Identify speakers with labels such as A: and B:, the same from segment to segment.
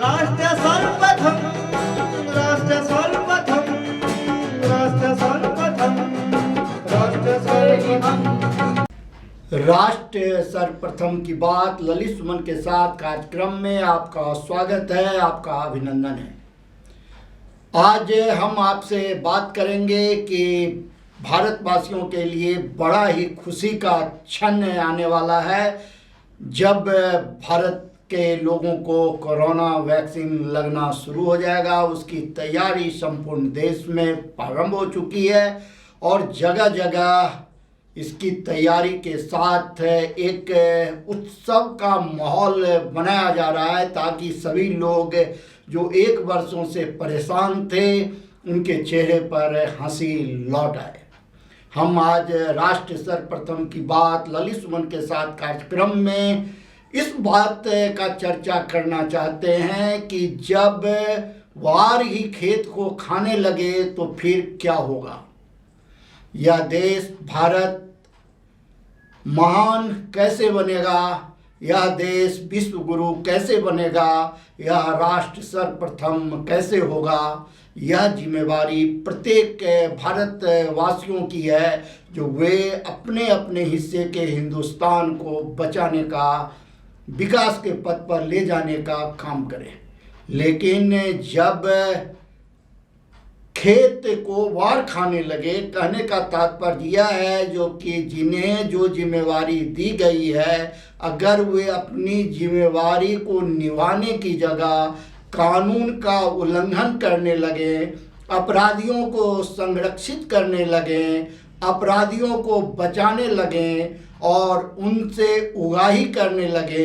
A: राष्ट्र सर्वप्रथम, राष्ट्र सर्वप्रथम, राष्ट्र सर्वप्रथम, राष्ट्र सर्वप्रथम।
B: राष्ट्र सर्वप्रथम की बात ललित सुमन के साथ कार्यक्रम में आपका स्वागत है, आपका अभिनंदन है। आज हम आपसे बात करेंगे कि भारतवासियों के लिए बड़ा ही खुशी का क्षण आने वाला है जब भारत के लोगों को कोरोना वैक्सीन लगना शुरू हो जाएगा। उसकी तैयारी संपूर्ण देश में प्रारंभ हो चुकी है और जगह जगह इसकी तैयारी के साथ एक उत्सव का माहौल बनाया जा रहा है ताकि सभी लोग जो एक वर्षों से परेशान थे उनके चेहरे पर हंसी लौट आए। हम आज राष्ट्र सर्वप्रथम की बात ललित सुमन के साथ कार्यक्रम में इस बात का चर्चा करना चाहते हैं कि जब वार ही खेत को खाने लगे तो फिर क्या होगा। यह देश भारत महान कैसे बनेगा, यह देश विश्व गुरु कैसे बनेगा, यह राष्ट्र सर्वप्रथम कैसे होगा, यह जिम्मेवारी प्रत्येक भारतवासियों की है जो वे अपने अपने हिस्से के हिंदुस्तान को बचाने का, विकास के पथ पर ले जाने का काम करें। लेकिन जब खेत को वार खाने लगे, कहने का तात्पर्य यह है जो कि जिन्हें जो जिम्मेवारी दी गई है अगर वे अपनी जिम्मेवारी को निभाने की जगह कानून का उल्लंघन करने लगे, अपराधियों को संरक्षित करने लगे, अपराधियों को बचाने लगे और उनसे उगाही करने लगे,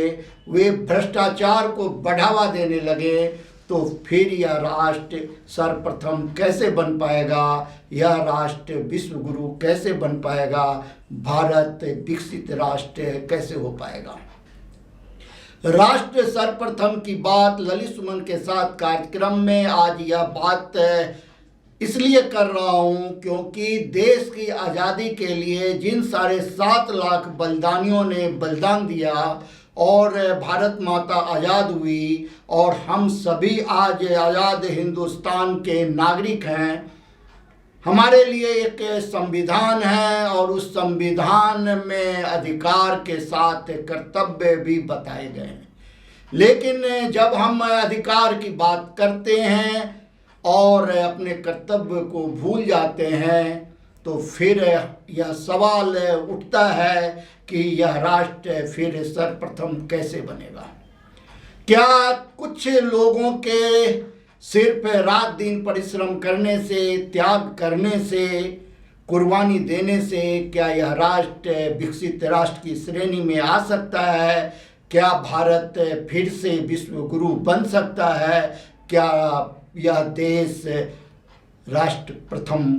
B: वे भ्रष्टाचार को बढ़ावा देने लगे तो फिर यह राष्ट्र सर्वप्रथम कैसे बन पाएगा, यह राष्ट्र विश्व गुरु कैसे बन पाएगा, भारत विकसित राष्ट्र कैसे हो पाएगा। राष्ट्र सर्वप्रथम की बात ललित सुमन के साथ कार्यक्रम में आज यह बात इसलिए कर रहा हूँ क्योंकि देश की आज़ादी के लिए जिन 7.5 लाख बलिदानियों ने बलिदान दिया और भारत माता आज़ाद हुई और हम सभी आज आज़ाद हिंदुस्तान के नागरिक हैं। हमारे लिए एक संविधान है और उस संविधान में अधिकार के साथ कर्तव्य भी बताए गए हैं। लेकिन जब हम अधिकार की बात करते हैं और अपने कर्तव्य को भूल जाते हैं तो फिर यह सवाल उठता है कि यह राष्ट्र फिर सर्वप्रथम कैसे बनेगा। क्या कुछ लोगों के सिर्फ रात दिन परिश्रम करने से, त्याग करने से, कुर्बानी देने से क्या यह राष्ट्र विकसित राष्ट्र की श्रेणी में आ सकता है? क्या भारत फिर से विश्व गुरु बन सकता है? क्या यह देश राष्ट्र प्रथम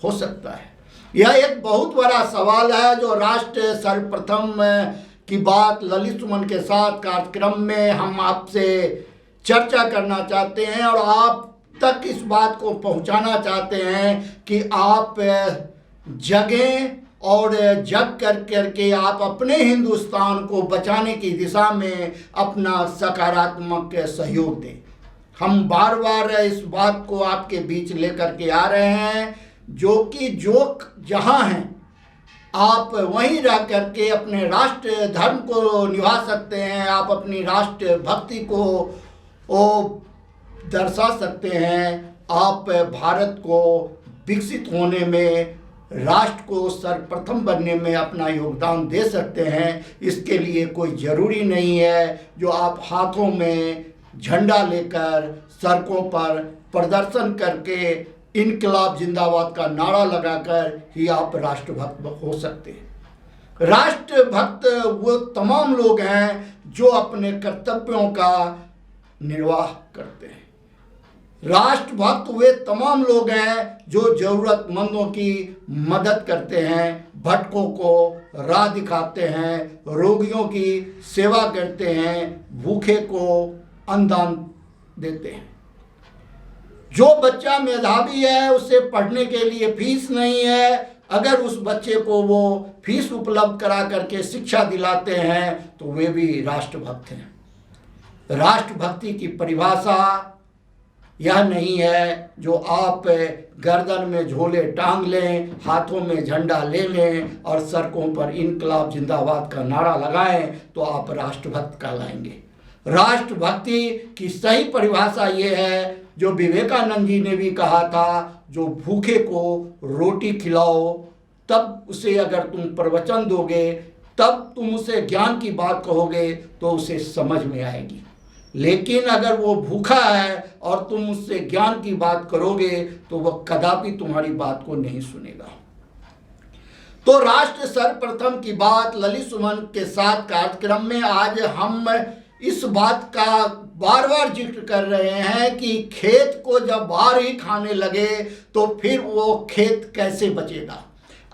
B: हो सकता है? यह एक बहुत बड़ा सवाल है जो राष्ट्र सर्वप्रथम की बात ललित सुमन के साथ कार्यक्रम में हम आपसे चर्चा करना चाहते हैं और आप तक इस बात को पहुंचाना चाहते हैं कि आप जगें और जग करके आप अपने हिंदुस्तान को बचाने की दिशा में अपना सकारात्मक सहयोग दें। हम बार बार इस बात को आपके बीच लेकर के आ रहे हैं जो जहाँ हैं आप वहीं रह करके अपने राष्ट्र धर्म को निभा सकते हैं, आप अपनी राष्ट्र भक्ति को दर्शा सकते हैं, आप भारत को विकसित होने में, राष्ट्र को सर्वप्रथम बनने में अपना योगदान दे सकते हैं। इसके लिए कोई ज़रूरी नहीं है जो आप हाथों में झंडा लेकर सड़कों पर प्रदर्शन करके इनकलाब जिंदाबाद का नारा लगाकर ही आप राष्ट्रभक्त हो सकते हैं। राष्ट्रभक्त वो तमाम लोग हैं जो अपने कर्तव्यों का निर्वाह करते हैं। राष्ट्रभक्त वे तमाम लोग हैं जो ज़रूरतमंदों की मदद करते हैं, भटकों को राह दिखाते हैं, रोगियों की सेवा करते हैं, भूखे को अन्नदान देते हैं। जो बच्चा मेधावी है उसे पढ़ने के लिए फीस नहीं है, अगर उस बच्चे को वो फीस उपलब्ध करा करके शिक्षा दिलाते हैं तो वे भी राष्ट्रभक्त हैं। राष्ट्रभक्ति की परिभाषा यह नहीं है जो आप गर्दन में झोले टांग लें, हाथों में झंडा ले लें और सड़कों पर इनकलाब जिंदाबाद का नारा लगाएं तो आप राष्ट्रभक्त कहलाएंगे। राष्ट्रभक्ति की सही परिभाषा ये है जो विवेकानंद जी ने भी कहा था, जो भूखे को रोटी खिलाओ तब उसे अगर तुम प्रवचन दोगे, तब तुम उसे ज्ञान की बात कहोगे तो उसे समझ में आएगी। लेकिन अगर वो भूखा है और तुम उससे ज्ञान की बात करोगे तो वह कदापि तुम्हारी बात को नहीं सुनेगा। तो राष्ट्र सर्वप्रथम की बात ललित सुमन के साथ कार्यक्रम में आज हम इस बात का बार बार जिक्र कर रहे हैं कि खेत को जब बाहर ही खाने लगे तो फिर वो खेत कैसे बचेगा।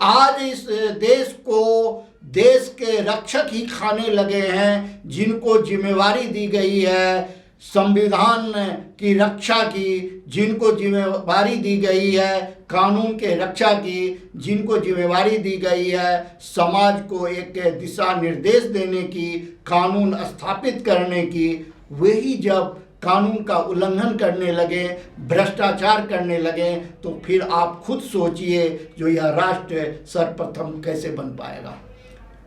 B: आज इस देश को देश के रक्षक ही खाने लगे हैं, जिनको जिम्मेवारी दी गई है संविधान की रक्षा की, जिनको जिम्मेवारी दी गई है कानून के रक्षा की, जिनको जिम्मेवारी दी गई है समाज को एक दिशा निर्देश देने की, कानून स्थापित करने की। वही जब कानून का उल्लंघन करने लगे, भ्रष्टाचार करने लगे, तो फिर आप खुद सोचिए जो यह राष्ट्र सर्वप्रथम कैसे बन पाएगा।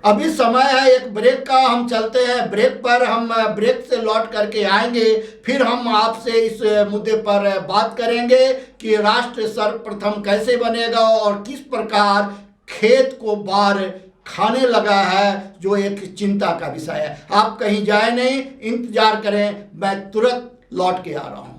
B: अभी समय है एक ब्रेक का, हम चलते हैं ब्रेक पर। हम ब्रेक से लौट करके आएंगे, फिर हम आपसे इस मुद्दे पर बात करेंगे कि राष्ट्र सर्वप्रथम कैसे बनेगा और किस प्रकार खेत को बाहर खाने लगा है, जो एक चिंता का विषय है। आप कहीं जाए नहीं, इंतजार करें, मैं तुरंत लौट के आ रहा हूं।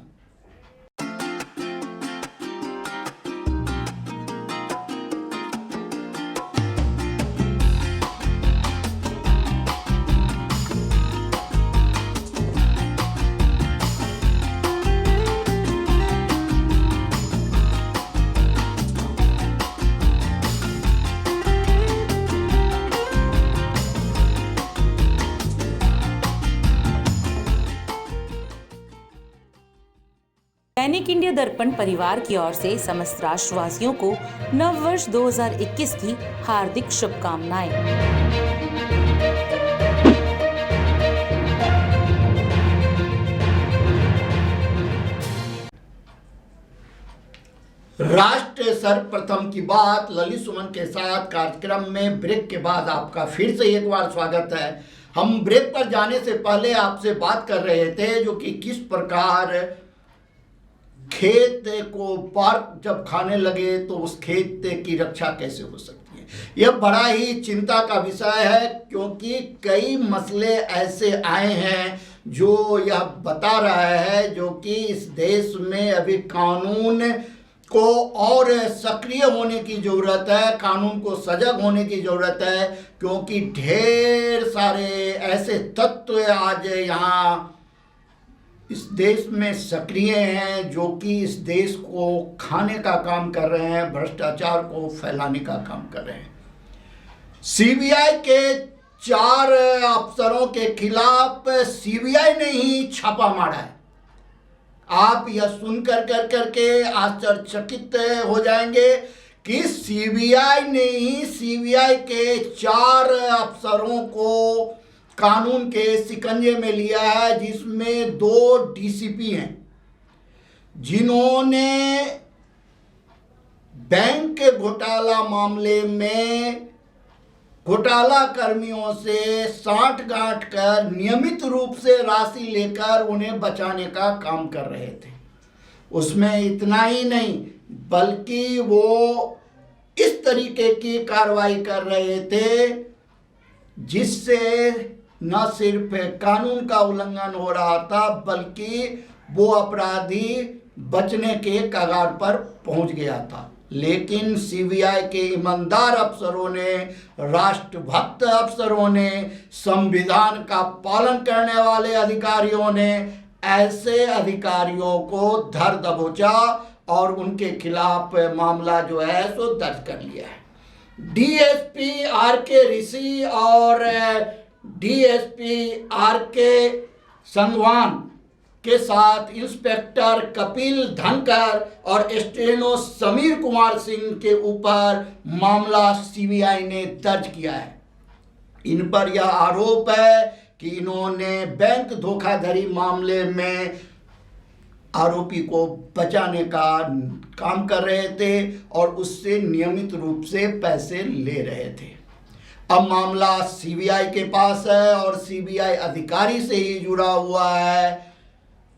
C: दैनिक इंडिया दर्पण परिवार की ओर से समस्त राष्ट्रवासियों को नववर्ष 2021 की हार्दिक शुभकामनाएं।
B: राष्ट्र सर्वप्रथम की बात ललित सुमन के साथ कार्यक्रम में ब्रेक के बाद आपका फिर से एक बार स्वागत है। हम ब्रेक पर जाने से पहले आपसे बात कर रहे थे जो कि किस प्रकार खेत को बाहर जब खाने लगे तो उस खेत की रक्षा कैसे हो सकती है। यह बड़ा ही चिंता का विषय है, क्योंकि कई मसले ऐसे आए हैं जो यह बता रहा है जो कि इस देश में अभी कानून को और सक्रिय होने की ज़रूरत है, कानून को सजग होने की ज़रूरत है, क्योंकि ढेर सारे ऐसे तत्व आज यहाँ इस देश में सक्रिय हैं जो कि इस देश को खाने का काम कर रहे हैं, भ्रष्टाचार को फैलाने का काम कर रहे हैं। सीबीआई के 4 अफसरों के खिलाफ सीबीआई ने ही छापा मारा है। आप यह सुनकर करके आश्चर्यचकित हो जाएंगे कि सीबीआई ने ही सीबीआई के 4 अफसरों को कानून के शिकंजे में लिया है, जिसमें 2 डीसीपी हैं जिन्होंने बैंक के घोटाला मामले में घोटाला कर्मियों से साठ-गांठ कर नियमित रूप से राशि लेकर उन्हें बचाने का काम कर रहे थे। उसमें इतना ही नहीं, बल्कि वो इस तरीके की कार्रवाई कर रहे थे जिससे न सिर्फ कानून का उल्लंघन हो रहा था, बल्कि वो अपराधी बचने के कगार पर पहुंच गया था। लेकिन सीबीआई के ईमानदार अफसरों ने, राष्ट्रभक्त अफसरों ने, संविधान का पालन करने वाले अधिकारियों ने ऐसे अधिकारियों को धर दबोचा और उनके खिलाफ मामला जो है सो दर्ज कर लिया है। DSP R K. ऋषि और डीएसपी आर.के. संगवान के साथ इंस्पेक्टर कपिल धनकर और स्टेनो समीर कुमार सिंह के ऊपर मामला सीबीआई ने दर्ज किया है। इन पर यह आरोप है कि इन्होंने बैंक धोखाधड़ी मामले में आरोपी को बचाने का काम कर रहे थे और उससे नियमित रूप से पैसे ले रहे थे। अब मामला सीबीआई के पास है और सीबीआई अधिकारी से ही जुड़ा हुआ है।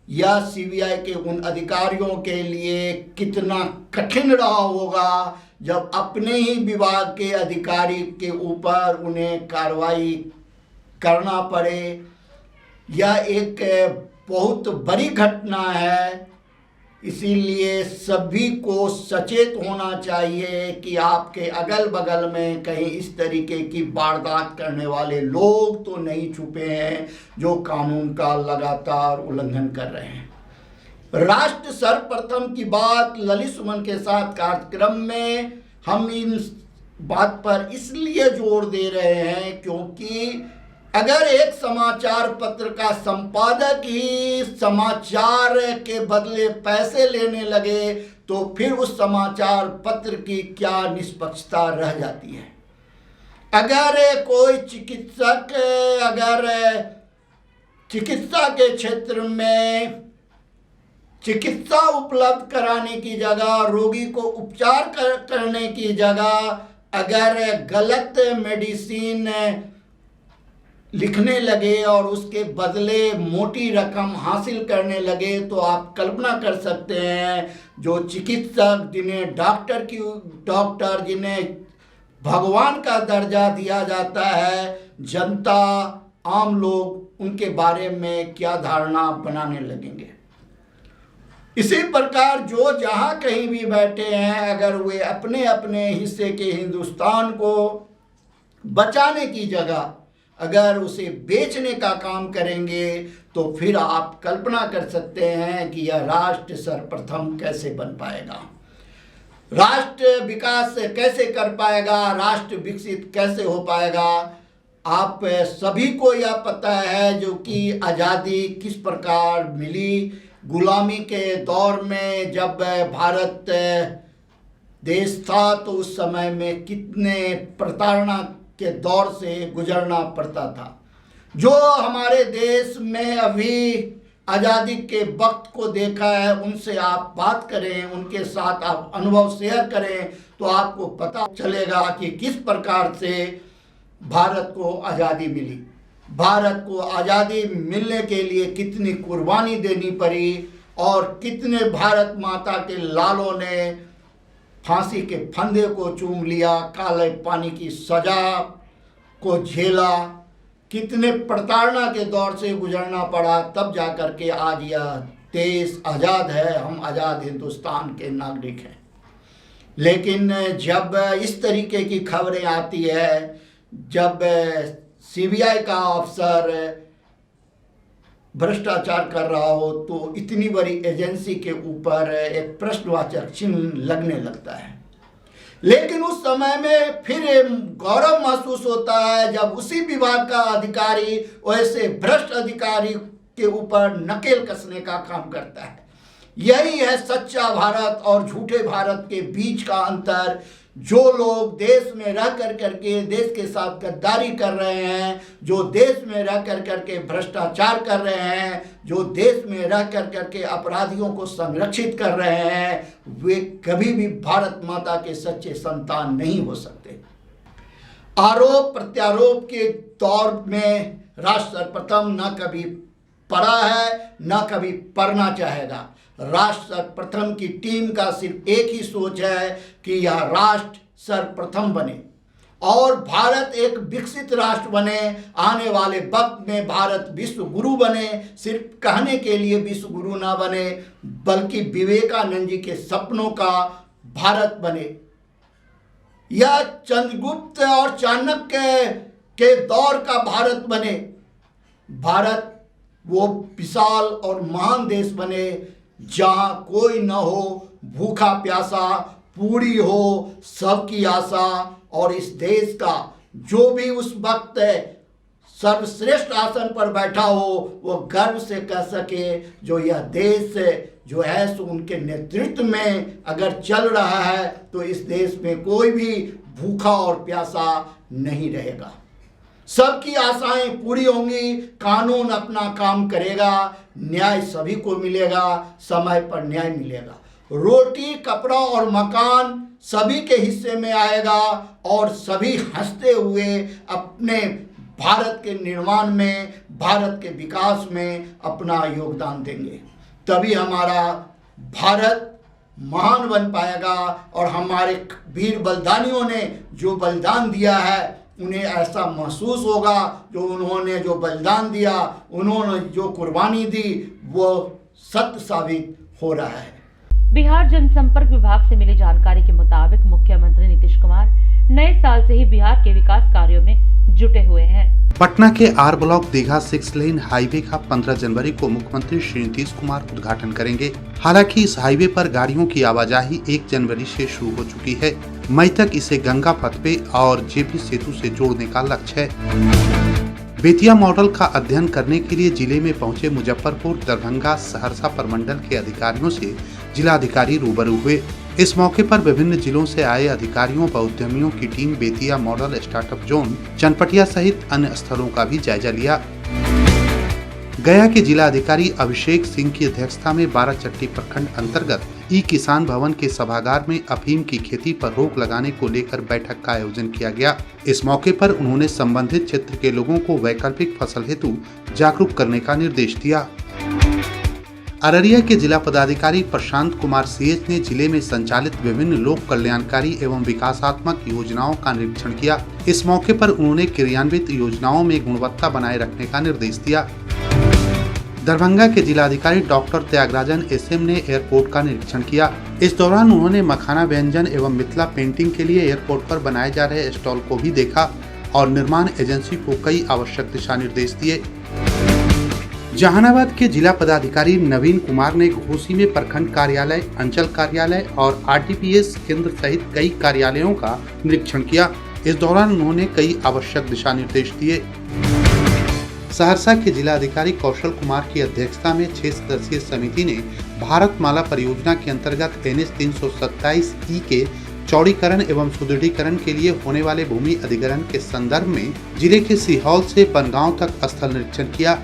B: यह सीबीआई के उन अधिकारियों के लिए कितना कठिन रहा होगा जब अपने ही विभाग के अधिकारी के ऊपर उन्हें कार्रवाई करना पड़े। यह एक बहुत बड़ी घटना है, इसीलिए सभी को सचेत होना चाहिए कि आपके अगल बगल में कहीं इस तरीके की वारदात करने वाले लोग तो नहीं छुपे हैं जो कानून का लगातार उल्लंघन कर रहे हैं। राष्ट्र सर्वप्रथम की बात ललित सुमन के साथ कार्यक्रम में हम इन बात पर इसलिए जोर दे रहे हैं क्योंकि अगर एक समाचार पत्र का संपादक ही समाचार के बदले पैसे लेने लगे तो फिर उस समाचार पत्र की क्या निष्पक्षता रह जाती है। अगर कोई चिकित्सक अगर चिकित्सा के क्षेत्र में चिकित्सा उपलब्ध कराने की जगह रोगी को उपचार करने की जगह अगर गलत मेडिसिन लिखने लगे और उसके बदले मोटी रकम हासिल करने लगे तो आप कल्पना कर सकते हैं जो चिकित्सक डॉक्टर जिन्हें भगवान का दर्जा दिया जाता है, जनता आम लोग उनके बारे में क्या धारणा बनाने लगेंगे। इसी प्रकार जो जहाँ कहीं भी बैठे हैं अगर वे अपने अपने हिस्से के हिंदुस्तान को बचाने की जगह अगर उसे बेचने का काम करेंगे तो फिर आप कल्पना कर सकते हैं कि यह राष्ट्र सर्वप्रथम कैसे बन पाएगा, राष्ट्र विकास कैसे कर पाएगा, राष्ट्र विकसित कैसे हो पाएगा। आप सभी को यह पता है जो कि आज़ादी किस प्रकार मिली। गुलामी के दौर में जब भारत देश था तो उस समय में कितने प्रताड़ना के दौर से गुजरना पड़ता था। जो हमारे देश में अभी आज़ादी के वक्त को देखा है उनसे आप बात करें, उनके साथ आप अनुभव शेयर करें तो आपको पता चलेगा कि किस प्रकार से भारत को आज़ादी मिली। भारत को आज़ादी मिलने के लिए कितनी कुर्बानी देनी पड़ी और कितने भारत माता के लालों ने फांसी के फंदे को चूम लिया, काले पानी की सजा को झेला, कितने प्रताड़ना के दौर से गुजरना पड़ा, तब जाकर के आज यह देश आज़ाद है, हम आज़ाद हिंदुस्तान के नागरिक हैं। लेकिन जब इस तरीके की खबरें आती है, जब सीबीआई का अफसर भ्रष्टाचार कर रहा हो तो इतनी बड़ी एजेंसी के ऊपर एक प्रश्नवाचक चिन्ह लगने लगता है। लेकिन उस समय में फिर गौरव महसूस होता है जब उसी विभाग का अधिकारी वैसे भ्रष्ट अधिकारी के ऊपर नकेल कसने का काम करता है। यही है सच्चा भारत और झूठे भारत के बीच का अंतर। जो लोग देश में रह करके देश के साथ गद्दारी कर रहे हैं, जो देश में रह करके भ्रष्टाचार कर रहे हैं, जो देश में रह करके अपराधियों को संरक्षित कर रहे हैं, वे कभी भी भारत माता के सच्चे संतान नहीं हो सकते। आरोप प्रत्यारोप के दौर में राष्ट्र सर्वप्रथम न कभी पढ़ा है न कभी पढ़ना चाहेगा। राष्ट्र सर्वप्रथम की टीम का सिर्फ एक ही सोच है कि यह राष्ट्र सर्वप्रथम बने और भारत एक विकसित राष्ट्र बने। आने वाले वक्त में भारत विश्व गुरु बने, सिर्फ कहने के लिए विश्व गुरु ना बने बल्कि विवेकानंद जी के सपनों का भारत बने। यह चंद्रगुप्त और चाणक्य के दौर का भारत बने। भारत वो विशाल और महान देश बने जहाँ कोई न हो, भूखा प्यासा, पूरी हो सबकी आशा। और इस देश का जो भी उस वक्त सर्वश्रेष्ठ आसन पर बैठा हो वो गर्व से कह सके जो यह देश जो है सो उनके नेतृत्व में अगर चल रहा है तो इस देश में कोई भी भूखा और प्यासा नहीं रहेगा। सबकी आशाएं पूरी होंगी, कानून अपना काम करेगा, न्याय सभी को मिलेगा, समय पर न्याय मिलेगा, रोटी कपड़ा और मकान सभी के हिस्से में आएगा और सभी हंसते हुए अपने भारत के निर्माण में, भारत के विकास में अपना योगदान देंगे। तभी हमारा भारत महान बन पाएगा और हमारे वीर बलिदानियों ने जो बलिदान दिया है उन्हें ऐसा महसूस होगा जो उन्होंने जो बलिदान दिया, उन्होंने जो कुर्बानी दी, वो सत्य साबित हो रहा है।
C: बिहार जनसंपर्क विभाग से मिली जानकारी के मुताबिक मुख्यमंत्री नीतीश कुमार नए साल से ही बिहार के विकास कार्यों में जुटे हुए हैं।
D: पटना के R block Digha 6 lane highway का 15 जनवरी को मुख्यमंत्री श्री नीतीश कुमार उद्घाटन करेंगे। हालांकि इस हाईवे पर गाड़ियों की आवाजाही 1 जनवरी से शुरू हो चुकी है। मई तक इसे गंगा पथवे और जेपी सेतु से जोड़ने का लक्ष्य है। बेतिया मॉडल का अध्ययन करने के लिए जिले में पहुंचे मुजफ्फरपुर, दरभंगा, सहरसा प्रमंडल के अधिकारियों से जिलाधिकारी रूबरू हुए। इस मौके पर विभिन्न जिलों से आए अधिकारियों व उद्यमियों की team Bettiah model startup zone, Chanpatia सहित अन्य स्थलों का भी जायजा लिया। गया के जिलाधिकारी अभिषेक सिंह की अध्यक्षता में 12 चट्टी प्रखंड अंतर्गत ई किसान भवन के सभागार में अफीम की खेती पर रोक लगाने को लेकर बैठक का आयोजन किया गया। इस मौके पर उन्होंने संबंधित क्षेत्र के लोगों को वैकल्पिक फसल हेतु जागरूक करने का निर्देश दिया। अररिया के जिला पदाधिकारी प्रशांत कुमार सीएच ने जिले में संचालित विभिन्न लोक कल्याणकारी एवं विकासात्मक योजनाओं का निरीक्षण किया। इस मौके पर उन्होंने क्रियान्वित योजनाओं में गुणवत्ता बनाए रखने का निर्देश दिया। दरभंगा के जिलाधिकारी डॉक्टर त्यागराजन एसएम ने एयरपोर्ट का निरीक्षण किया। इस दौरान उन्होंने मखाना व्यंजन एवं मिथिला पेंटिंग के लिए एयरपोर्ट पर बनाए जा रहे स्टॉल को भी देखा और निर्माण एजेंसी को कई आवश्यक दिशा निर्देश दिए। जहानाबाद के जिला पदाधिकारी नवीन कुमार ने घोसी में प्रखंड कार्यालय, अंचल कार्यालय और आरटीपीएस केंद्र सहित कई कार्यालयों का निरीक्षण किया। इस दौरान उन्होंने कई आवश्यक दिशा निर्देश दिए। सहरसा के जिलाधिकारी कौशल कुमार की अध्यक्षता में 6 सदस्यीय समिति ने भारत माला परियोजना के अंतर्गत NH 327E के चौड़ीकरण एवं सुदृढ़ीकरण के लिए होने वाले भूमि अधिग्रहण के संदर्भ में जिले के सीहौल से बनगांव तक स्थल निरीक्षण किया।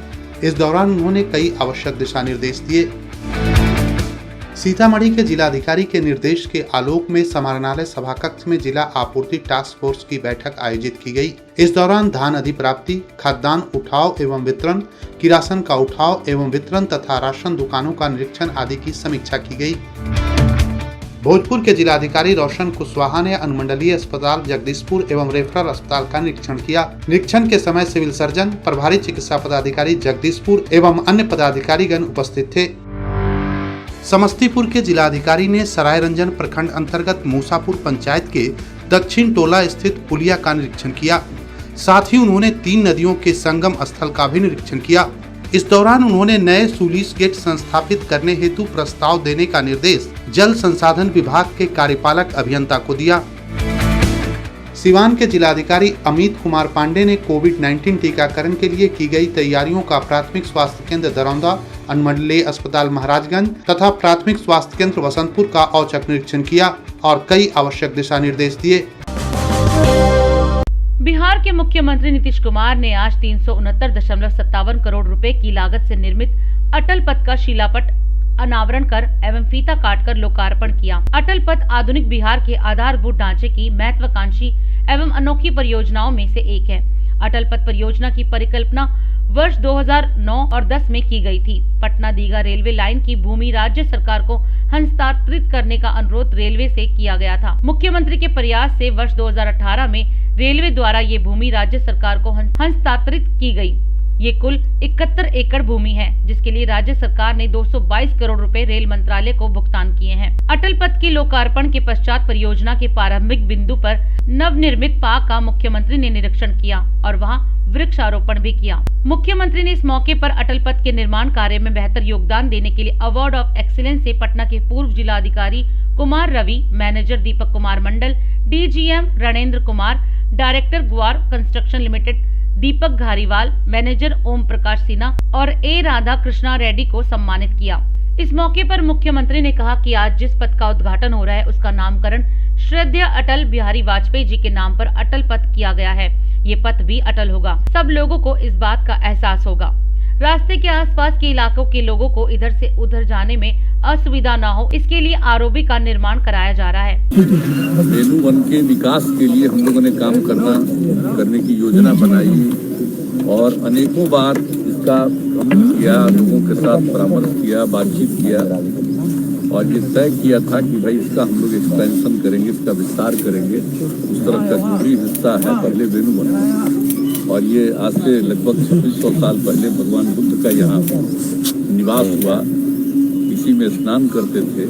D: इस दौरान उन्होंने कई आवश्यक दिशा निर्देश दिए। सीतामढ़ी के जिलाधिकारी के निर्देश के आलोक में समाहरणालय सभाकक्ष में जिला आपूर्ति टास्क फोर्स की बैठक आयोजित की गई। इस दौरान धान अधिप्राप्ति, खाद्यान्न उठाव एवं वितरण, किरासन का उठाव एवं वितरण तथा राशन दुकानों का निरीक्षण आदि की समीक्षा की गई। भोजपुर के जिलाधिकारी रोशन कुशवाहा ने अनुमंडलीय अस्पताल जगदीशपुर एवं रेफरल अस्पताल का निरीक्षण किया। निरीक्षण के समय सिविल सर्जन, प्रभारी चिकित्सा पदाधिकारी जगदीशपुर एवं अन्य पदाधिकारीगण उपस्थित थे। समस्तीपुर के जिलाधिकारी ने सरायरंजन प्रखंड अंतर्गत मूसापुर पंचायत के दक्षिण टोला स्थित पुलिया का निरीक्षण किया। साथ ही उन्होंने 3 नदियों के संगम स्थल का भी निरीक्षण किया। इस दौरान उन्होंने नए सुलिस गेट संस्थापित करने हेतु प्रस्ताव देने का निर्देश जल संसाधन विभाग के कार्यपालक अभियंता को दिया। सिवान के जिलाधिकारी अमित कुमार पांडे ने कोविड-19 टीकाकरण के लिए की गई तैयारियों का प्राथमिक स्वास्थ्य केंद्र दरौंदा, अनुमंडलीय अस्पताल महाराजगंज तथा प्राथमिक स्वास्थ्य केंद्र वसंतपुर का औचक निरीक्षण किया और कई आवश्यक दिशा निर्देश दिए।
C: बिहार के मुख्यमंत्री नीतीश कुमार ने आज 369.57 करोड़ रुपए की लागत से निर्मित अटल पथ का शिलापट अनावरण कर एवं फीता काटकर लोकार्पण किया। अटल पथ आधुनिक बिहार के आधारभूत ढांचे की महत्वाकांक्षी एवं अनोखी परियोजनाओं में से एक है। अटल पथ परियोजना की परिकल्पना वर्ष 2009 और 10 में की गई थी। पटना दीघा रेलवे लाइन की भूमि राज्य सरकार को हस्तांतरित करने का अनुरोध रेलवे से किया गया था। मुख्यमंत्री के प्रयास से वर्ष 2018 में रेलवे द्वारा ये भूमि राज्य सरकार को हस्तांतरित की गई। ये कुल 71 एकड़ भूमि है, जिसके लिए राज्य सरकार ने 222 करोड़ रुपए रेल मंत्रालय को भुगतान किए हैं। अटल पथ के लोकार्पण के पश्चात परियोजना के प्रारंभिक बिंदु पर नवनिर्मित पार्क का मुख्यमंत्री ने निरीक्षण किया और वहां वृक्षारोपण भी किया। मुख्यमंत्री ने इस मौके पर अटल पथ के निर्माण कार्य में बेहतर योगदान देने के लिए अवार्ड ऑफ एक्सीलेंस से पटना के पूर्व जिलाधिकारी Kumar Ravi, manager Deepak Kumar Mandal, DGM Ranendra Kumar, director गुआर कंस्ट्रक्शन लिमिटेड दीपक घारीवाल, मैनेजर ओम प्रकाश सिन्हा और A राधा कृष्णा रेड्डी को सम्मानित किया। इस मौके पर मुख्यमंत्री ने कहा कि आज जिस पथ का उद्घाटन हो रहा है उसका नामकरण श्रद्धेय अटल बिहारी वाजपेयी जी के नाम पर अटल पथ किया गया है। ये पथ भी अटल होगा। सब लोगों को इस बात का एहसास होगा। रास्ते के आसपास के इलाकों के लोगों को इधर से उधर जाने में असुविधा न हो, इसके लिए आरओबी का निर्माण कराया जा रहा है।
E: बेनू वन के विकास के लिए हम लोगों ने काम करने की योजना बनाई और अनेकों बार इसका हम किया, लोगों के साथ परामर्श किया, बातचीत किया और ये तय किया था कि भाई इसका हम लोग एक्सपेंशन करेंगे, इसका विस्तार करेंगे। उस तरफ का जो भी हिस्सा है पहले वेणु वन, और ये आज से लगभग 2600 साल पहले भगवान बुद्ध का यहाँ निवास हुआ, इसी में स्नान करते थे।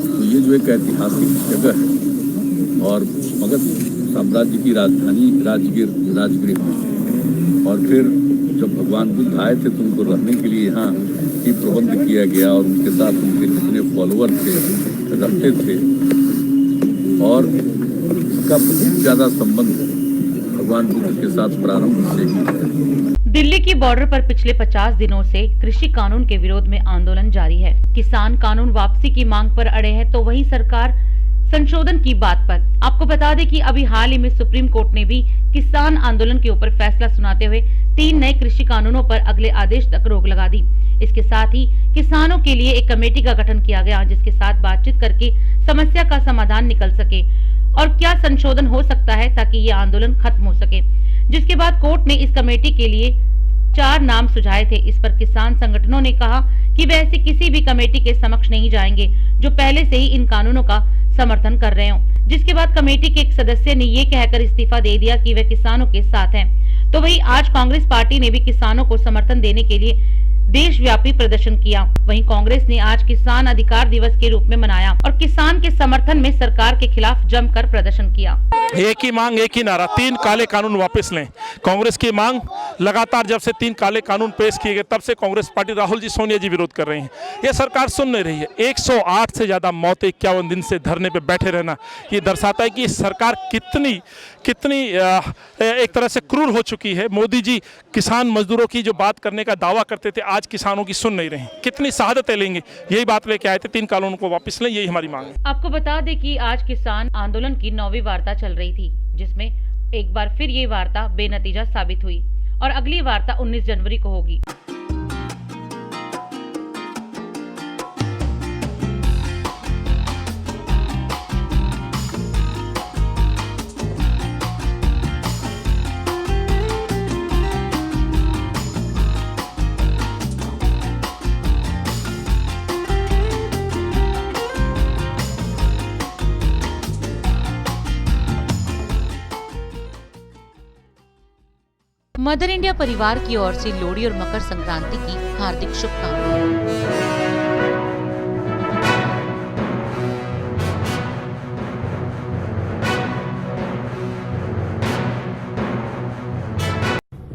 E: तो ये जो एक ऐतिहासिक जगह है और मगध साम्राज्य की राजधानी राजगृह में, और फिर जब भगवान बुद्ध आए थे तो उनको रहने के लिए यहाँ ही प्रबंध किया गया और उनके साथ उनके जितने फॉलोअर थे रहते थे और इसका बहुत ज़्यादा संबंध भगवान बुद्ध के साथ प्रारंभ से ही है।
C: दिल्ली की बॉर्डर पर पिछले 50 दिनों से कृषि कानून के विरोध में आंदोलन जारी है। किसान कानून वापसी की मांग पर अड़े हैं तो वहीं सरकार संशोधन की बात पर। आपको बता दें कि अभी हाल ही में सुप्रीम कोर्ट ने भी किसान आंदोलन के ऊपर फैसला सुनाते हुए 3 नए कृषि कानूनों पर अगले आदेश तक रोक लगा दी। इसके साथ ही किसानों के लिए एक कमेटी का गठन किया गया जिसके साथ बातचीत करके समस्या का समाधान निकल सके और क्या संशोधन हो सकता है ताकि ये आंदोलन खत्म हो सके। जिसके बाद कोर्ट ने इस कमेटी के लिए 4 नाम सुझाए थे। इस पर किसान संगठनों ने कहा कि वे ऐसी किसी भी कमेटी के समक्ष नहीं जाएंगे जो पहले से ही इन कानूनों का समर्थन कर रहे हो। जिसके बाद कमेटी के एक सदस्य ने ये कहकर इस्तीफा दे दिया कि वे किसानों के साथ हैं। तो वहीं आज कांग्रेस पार्टी ने भी किसानों को समर्थन देने के लिए देशव्यापी प्रदर्शन किया। वहीं कांग्रेस ने आज किसान अधिकार दिवस के रूप में मनाया और किसान के समर्थन में सरकार के खिलाफ जमकर प्रदर्शन किया।
F: एक ही मांग, एक ही नारा, 3 काले कानून वापस लें। कांग्रेस की मांग लगातार जब से 3 काले कानून पेश किए गए तब से कांग्रेस पार्टी राहुल जी, सोनिया जी विरोध कर रहे हैं। ये सरकार सुन नहीं रही है। 108 से ज्यादा मौतें 51 दिन से धरने पे बैठे रहना ये दर्शाता है कि सरकार कितनी एक तरह से क्रूर हो चुकी है। मोदी जी किसान मजदूरों की जो बात करने का दावा करते थे आज किसानों की सुन नहीं रहे। कितनी शहादतें लेंगे, यही बात लेके आए थे। 3 कानूनों को वापस लें, यही हमारी मांग है।
C: आपको बता दें कि आज किसान आंदोलन की 9वीं वार्ता चल रही थी जिसमें एक बार फिर ये वार्ता बेनतीजा साबित हुई और अगली वार्ता 19 जनवरी को होगी। मदर इंडिया परिवार की ओर से लोहड़ी और मकर संक्रांति की हार्दिक शुभकामनाएं।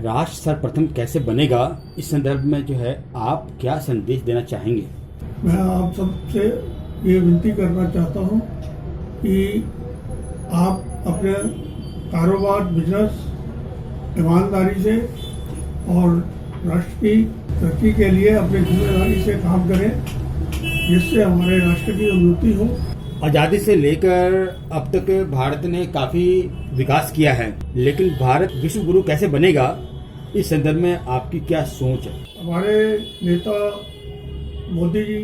G: राष्ट्र सर्वप्रथम कैसे बनेगा, इस संदर्भ में जो है आप क्या संदेश देना चाहेंगे?
H: मैं आप सबसे ये विनती करना चाहता हूँ कि आप अपने कारोबार, बिजनेस ईमानदारी से और राष्ट्र की तरक्की के लिए अपनी जिम्मेदारी से काम करें जिससे हमारे राष्ट्र की उन्नति हो।
G: आज़ादी से लेकर अब तक भारत ने काफ़ी विकास किया है, लेकिन भारत विश्व गुरु कैसे बनेगा, इस संदर्भ में आपकी क्या सोच है?
H: हमारे नेता मोदी जी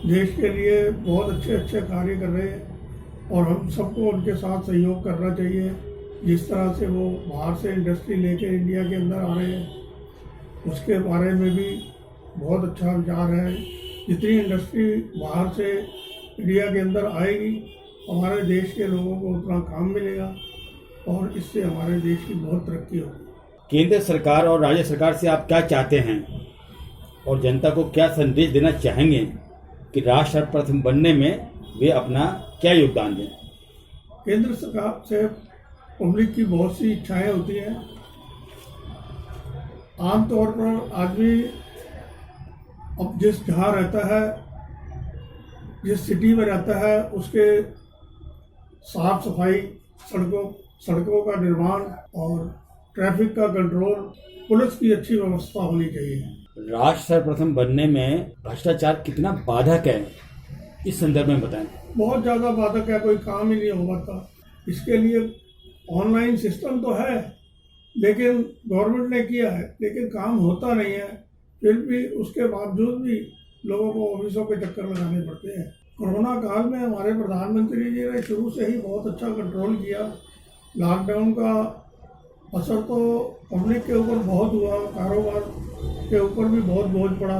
H: देश के लिए बहुत अच्छे कार्य कर रहे हैं और हम सबको उनके साथ सहयोग करना चाहिए। जिस तरह से वो बाहर से इंडस्ट्री लेके इंडिया के अंदर आ रहे हैं उसके बारे में भी बहुत अच्छा विचार है। जितनी इंडस्ट्री बाहर से इंडिया के अंदर आएगी हमारे देश के लोगों को उतना काम मिलेगा और इससे हमारे देश की बहुत तरक्की होगी।
G: केंद्र सरकार और राज्य सरकार से आप क्या चाहते हैं और जनता को क्या संदेश देना चाहेंगे कि राष्ट्र सर्वप्रथम बनने में वे अपना क्या योगदान दें?
H: केंद्र सरकार से पब्लिक की बहुत सी इच्छाएं होती हैं। आमतौर पर आदमी अब जहाँ रहता है, जिस सिटी में रहता है, उसके साफ सफाई, सड़कों का निर्माण और ट्रैफिक का कंट्रोल, पुलिस की अच्छी व्यवस्था होनी चाहिए।
G: राष्ट्र सर्वप्रथम बनने में भ्रष्टाचार कितना बाधक है, इस संदर्भ में बताएं।
H: बहुत ज़्यादा बाधक है, कोई काम ही नहीं हो पाता। इसके लिए ऑनलाइन सिस्टम तो है, लेकिन गवर्नमेंट ने किया है, लेकिन काम होता नहीं है। फिर भी उसके बावजूद भी लोगों को ऑफिसों के चक्कर लगाने पड़ते हैं। कोरोना काल में हमारे प्रधानमंत्री जी ने शुरू से ही बहुत अच्छा कंट्रोल किया। लॉकडाउन का असर तो पब्लिक के ऊपर बहुत हुआ, कारोबार के ऊपर भी बहुत बोझ पड़ा,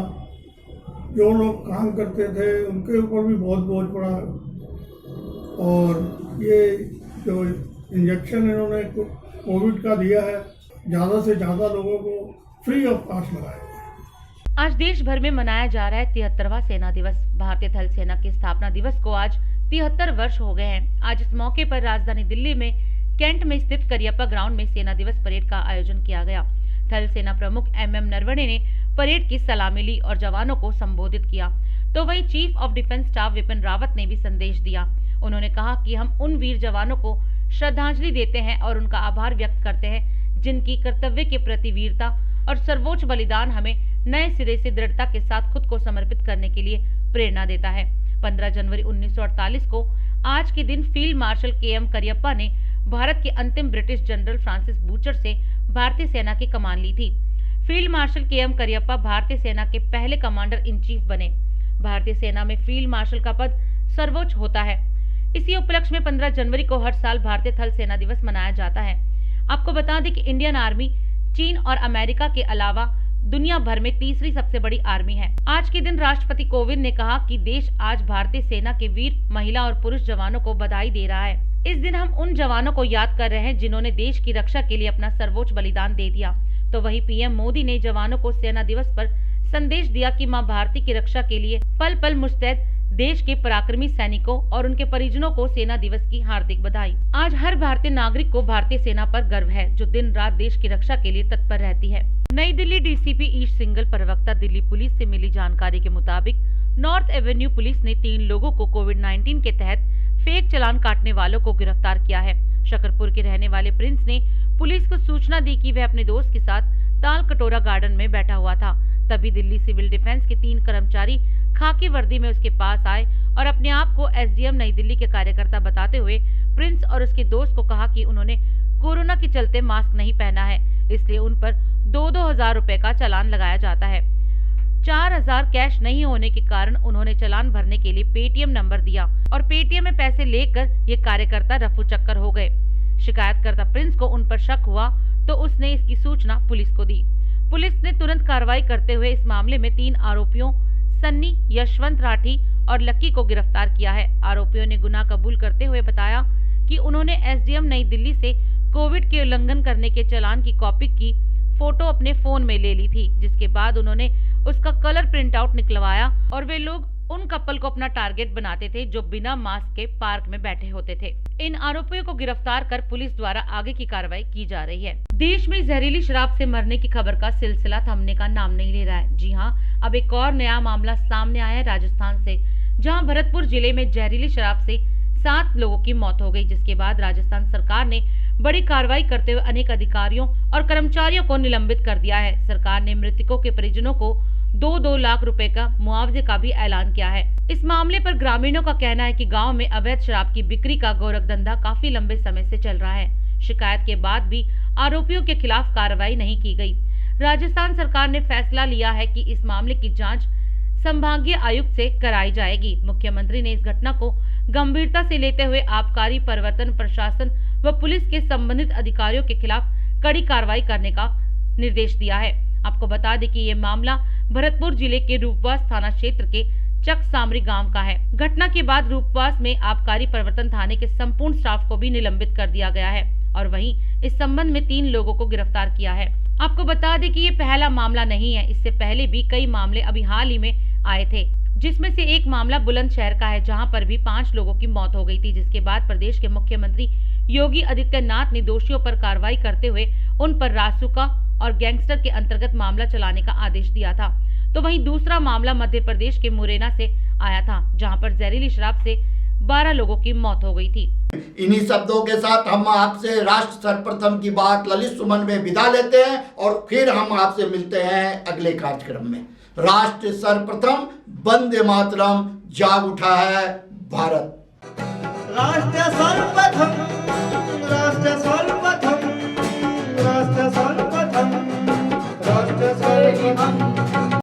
H: जो लोग काम करते थे उनके ऊपर भी बहुत बोझ पड़ा। और ये जो इंजेक्शन इन्होंने कोविड का दिया है, ज़्यादा से ज़्यादा लोगों को फ्री ऑफ कॉस्ट लगाया।
C: आज देश भर में मनाया जा रहा है 73वां सेना दिवस। भारतीय थल सेना के स्थापना दिवस को आज 73 वर्ष हो गए हैं। आज इस मौके पर राजधानी दिल्ली में कैंट में स्थित करियप्पा ग्राउंड में सेना दिवस परेड का आयोजन किया गया। थल सेना प्रमुख MM नरवणे ने परेड की सलामी ली और जवानों को संबोधित किया। तो वहीं chief of defence staff Vipin Rawat ने भी संदेश दिया। उन्होंने कहा कि हम उन वीर जवानों को श्रद्धांजलि देते हैं और उनका आभार व्यक्त करते हैं जिनकी कर्तव्य के प्रति वीरता और सर्वोच्च बलिदान हमें नए सिरे से दृढ़ता के साथ खुद को समर्पित करने के लिए प्रेरणा देता है। 15 जनवरी 1948 को आज के दिन फील्ड मार्शल KM करियप्पा ने भारत के अंतिम ब्रिटिश जनरल फ्रांसिस बूचर से भारतीय सेना की कमान ली थी। फील्ड मार्शल KM करियप्पा भारतीय सेना के पहले कमांडर इन चीफ बने। भारतीय सेना में फील्ड मार्शल का पद सर्वोच्च होता है। इसी उपलक्ष्य में 15 जनवरी को हर साल भारतीय थल सेना दिवस मनाया जाता है। आपको बता दें कि इंडियन आर्मी चीन और अमेरिका के अलावा दुनिया भर में तीसरी सबसे बड़ी आर्मी है। आज के दिन राष्ट्रपति कोविंद ने कहा कि देश आज भारतीय सेना के वीर महिला और पुरुष जवानों को बधाई दे रहा है। इस दिन हम उन जवानों को याद कर रहे हैं जिन्होंने देश की रक्षा के लिए अपना सर्वोच्च बलिदान दे दिया। तो वहीं PM मोदी ने जवानों को सेना दिवस पर संदेश दिया कि मां भारती की रक्षा के लिए पल पल मुस्तैद देश के पराक्रमी सैनिकों और उनके परिजनों को सेना दिवस की हार्दिक बधाई। आज हर भारतीय नागरिक को भारतीय सेना पर गर्व है जो दिन रात देश की रक्षा के लिए तत्पर रहती है। नई दिल्ली DCP ईस्ट सिंघल प्रवक्ता दिल्ली पुलिस से मिली जानकारी के मुताबिक नॉर्थ एवेन्यू पुलिस ने 3 लोगों को कोविड-19 के तहत फेक चालान काटने वालों को गिरफ्तार किया है। शकरपुर के रहने वाले प्रिंस ने पुलिस को सूचना दी कि वह अपने दोस्त के साथ ताल कटोरा गार्डन में बैठा हुआ था। तभी दिल्ली सिविल डिफेंस के 3 कर्मचारी खाकी वर्दी में उसके पास आए और अपने आप को SDM नई दिल्ली के कार्यकर्ता बताते हुए प्रिंस और उसके दोस्त को कहा कि उन्होंने कोरोना के चलते मास्क नहीं पहना है, इसलिए उन पर 2-2 हजार रुपए का चालान लगाया जाता है। 4,000 कैश नहीं होने के कारण उन्होंने चालान भरने के लिए पेटीएम नंबर दिया और पेटीएम में पैसे लेकर ये कार्यकर्ता रफू चक्कर हो गए। शिकायतकर्ता प्रिंस को उन पर शक हुआ तो उसने इसकी सूचना पुलिस को दी। पुलिस ने तुरंत कार्रवाई करते हुए इस मामले में 3 आरोपियों सन्नी, यशवंत राठी और लक्की को गिरफ्तार किया है। आरोपियों ने गुनाह कबूल करते हुए बताया कि उन्होंने SDM नई दिल्ली से कोविड के उल्लंघन करने के चालान की कॉपी की फोटो अपने फोन में ले ली थी, जिसके बाद उन्होंने उसका कलर प्रिंट आउट निकलवाया और वे लोग उन कपल को अपना टारगेट बनाते थे जो बिना मास्क के पार्क में बैठे होते थे। इन आरोपियों को गिरफ्तार कर पुलिस द्वारा आगे की कार्रवाई की जा रही है। देश में जहरीली शराब से मरने की खबर का सिलसिला थमने का नाम नहीं ले रहा है। जी हां, अब एक और नया मामला सामने आया है राजस्थान से, जहां भरतपुर जिले में जहरीली शराब से 7 लोगों की मौत हो गई, जिसके बाद राजस्थान सरकार ने बड़ी कार्रवाई करते हुए अनेक अधिकारियों और कर्मचारियों को निलंबित कर दिया है। सरकार ने मृतकों के परिजनों को 2-2 लाख रुपए का मुआवजे का भी ऐलान किया है। इस मामले पर ग्रामीणों का कहना है कि गांव में अवैध शराब की बिक्री का गोरख धंधा काफी लंबे समय से चल रहा है। शिकायत के बाद भी आरोपियों के खिलाफ कार्रवाई नहीं की गई। राजस्थान सरकार ने फैसला लिया है कि इस मामले की जांच संभागीय आयुक्त से कराई जाएगी। मुख्यमंत्री ने इस घटना को गंभीरता से लेते हुए आबकारी, प्रवर्तन प्रशासन व पुलिस के संबंधित अधिकारियों के खिलाफ कड़ी कार्रवाई करने का निर्देश दिया है। आपको बता दें कि ये मामला भरतपुर जिले के रूपवास थाना क्षेत्र के चक सामरी गांव का है। घटना के बाद रूपवास में आबकारी प्रवर्तन थाने के संपूर्ण स्टाफ को भी निलंबित कर दिया गया है और वहीं इस संबंध में 3 लोगों को गिरफ्तार किया है। आपको बता दें कि ये पहला मामला नहीं है, इससे पहले भी कई मामले अभी हाल ही में आए थे, जिसमें से एक मामला बुलंदशहर का है, जहां पर भी 5 लोगों की मौत हो गई थी, जिसके बाद प्रदेश के मुख्यमंत्री योगी आदित्यनाथ ने दोषियों पर कार्रवाई करते हुए उन पर रासुका और गैंगस्टर के अंतर्गत मामला चलाने का आदेश दिया था। तो वहीं दूसरा मामला मध्य प्रदेश के मुरैना से आया था, जहां पर जहरीली शराब से 12 लोगों की मौत हो गई थी।
B: इन्हीं शब्दों के साथ हम आपसे राष्ट्र सर्वप्रथम की बात ललित सुमन में विदा लेते हैं और फिर हम आपसे मिलते हैं अगले कार्यक्रम में। राष्ट्र सर्वप्रथम, वंदे मातरम, जाग उठा है भारत।
A: राष्ट्र सर्वप्रथम राष्ट्र सर्वप्रथम राष्ट्र सर्वप्रथम राष्ट्र सर्वप्रथम